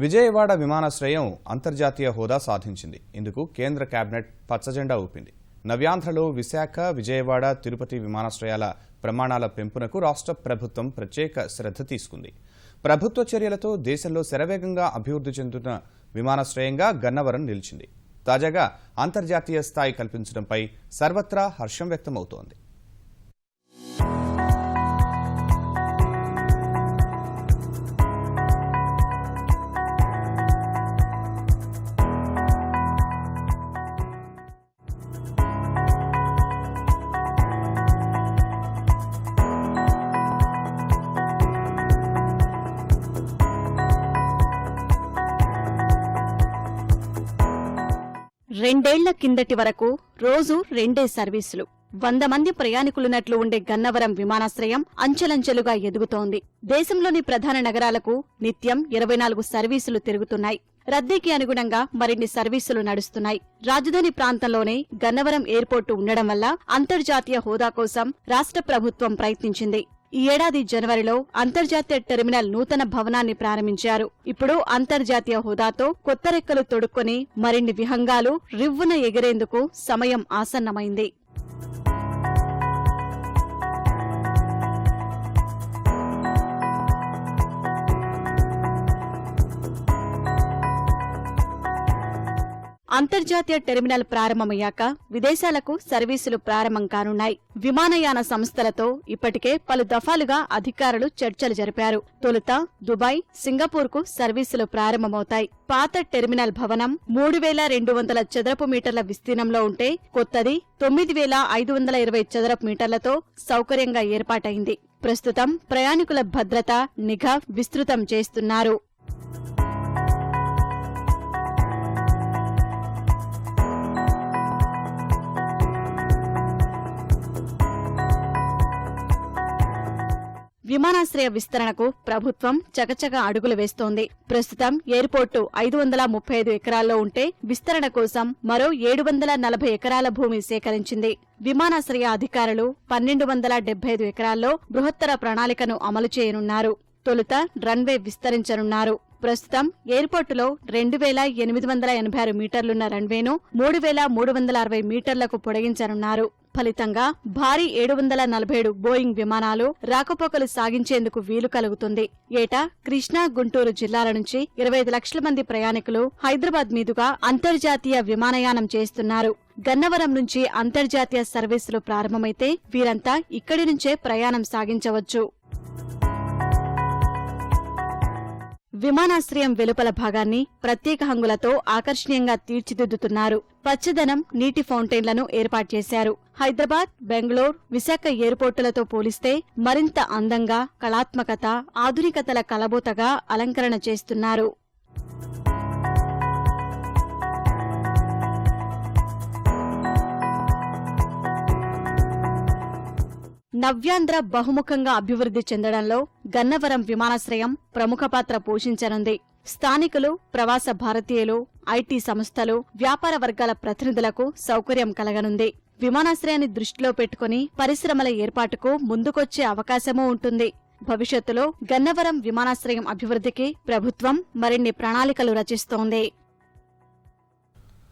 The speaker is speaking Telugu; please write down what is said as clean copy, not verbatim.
విజయవాడ విమానాశ్రయం అంతర్జాతీయ హోదా సాధించింది. ఇందుకు కేంద్ర కేబినెట్ పచ్చజెండా ఊపింది. నవ్యాంధ్రలో విశాఖ, విజయవాడ, తిరుపతి విమానాశ్రయాల ప్రమాణాల పెంపునకు రాష్ట్ర ప్రభుత్వం ప్రత్యేక శ్రద్ధ తీసుకుంది. ప్రభుత్వ చర్యలతో దేశంలో శరవేగంగా అభివృద్ధి చెందుతున్న విమానాశ్రయంగా గన్నవరం నిలిచింది. తాజాగా అంతర్జాతీయ స్థాయి కల్పించడంపై సర్వత్రా హర్షం వ్యక్తమవుతోంది. రెండేళ్ల కిందటి వరకు రోజు 2 సర్వీసులు 100 మంది ప్రయాణికులున్నట్లు ఉండే గన్నవరం విమానాశ్రయం అంచెలంచెలుగా ఎదుగుతోంది. దేశంలోని ప్రధాన నగరాలకు నిత్యం 24 సర్వీసులు తిరుగుతున్నాయి. రద్దీకి అనుగుణంగా మరిన్ని సర్వీసులు నడుస్తున్నాయి. రాజధాని ప్రాంతంలోనే గన్నవరం ఎయిర్పోర్టు ఉండడం వల్ల అంతర్జాతీయ హోదా కోసం రాష్ట్ర ప్రభుత్వం ప్రయత్నించింది. ఈ ఏడాది జనవరిలో అంతర్జాతీయ టెర్మినల్ నూతన భవనాన్ని ప్రారంభించారు. ఇప్పుడు అంతర్జాతీయ హోదాతో కొత్త రెక్కలు తొడుక్కొని మరిన్ని విహంగాలు రివ్వున ఎగిరేందుకు సమయం ఆసన్నమైంది. అంతర్జాతీయ టెర్మినల్ ప్రారంభమయ్యాక విదేశాలకు సర్వీసులు ప్రారంభం కానున్నాయి. విమానయాన సంస్థలతో ఇప్పటికే పలు దఫాలుగా అధికారులు చర్చలు జరిపారు. తొలుత దుబాయ్, సింగపూర్కు సర్వీసులు ప్రారంభమవుతాయి. పాత టెర్మినల్ భవనం 3200 చదరపు మీటర్ల విస్తీర్ణంలో ఉంటే కొత్తది 9520 చదరపు మీటర్లతో సౌకర్యంగా ఏర్పాటైంది. ప్రస్తుతం ప్రయాణికుల భద్రత, నిఘా విస్తృతం చేస్తున్నారు. విమానాశ్రయ విస్తరణకు ప్రభుత్వం చకచక అడుగులు వేస్తోంది. ప్రస్తుతం ఎయిర్పోర్టు 535 ఎకరాల్లో ఉంటే విస్తరణ కోసం మరో 740 ఎకరాల భూమి సేకరించింది. విమానాశ్రయ అధికారులు 1275 ఎకరాల్లో బృహత్తర ప్రణాళికను అమలు చేయనున్నారు. తొలుత రన్వే విస్తరించనున్నారు. ప్రస్తుతం ఎయిర్పోర్టులో 2886 మీటర్లున్న రన్వేను 3360 మీటర్లకు పొడిగించనున్నారు. ఫలితంగా భారీ 747 బోయింగ్ విమానాలు రాకపోకలు సాగించేందుకు వీలు కలుగుతుంది. ఏటా కృష్ణా, గుంటూరు జిల్లాల నుంచి 25 లక్షల మంది ప్రయాణికులు హైదరాబాద్ మీదుగా అంతర్జాతీయ విమానయానం చేస్తున్నారు. గన్నవరం నుంచి అంతర్జాతీయ సర్వీసులు ప్రారంభమైతే వీరంతా ఇక్కడి నుంచే ప్రయాణం సాగించవచ్చు. విమానాశ్రయం వెలుపల భాగాన్ని ప్రత్యేక హంగులతో ఆకర్షణీయంగా తీర్చిదిద్దుతున్నారు. పచ్చదనం, నీటి ఫౌంటైన్లను ఏర్పాటు చేశారు. హైదరాబాద్, బెంగళూరు, విశాఖ ఎయిర్పోర్టులతో పోలిస్తే మరింత అందంగా, కళాత్మకత, ఆధునికతల కలబోతగా అలంకరణ చేస్తున్నారు. నవ్యాంధ్ర బహుముఖంగా అభివృద్ధి చెందడంలో గన్నవరం విమానాశ్రయం ప్రముఖ పాత్ర పోషించనుంది. స్థానికులు, ప్రవాస భారతీయులు, ఐటీ సంస్థలు, వ్యాపార వర్గాల ప్రతినిధులకు సౌకర్యం కలగనుంది. విమానాశ్రయాన్ని దృష్టిలో పెట్టుకుని పరిశ్రమల ఏర్పాటుకు ముందుకొచ్చే అవకాశమూ ఉంటుంది. భవిష్యత్తులో గన్నవరం విమానాశ్రయం అభివృద్ధికి ప్రభుత్వం మరిన్ని ప్రణాళికలు రచిస్తోంది.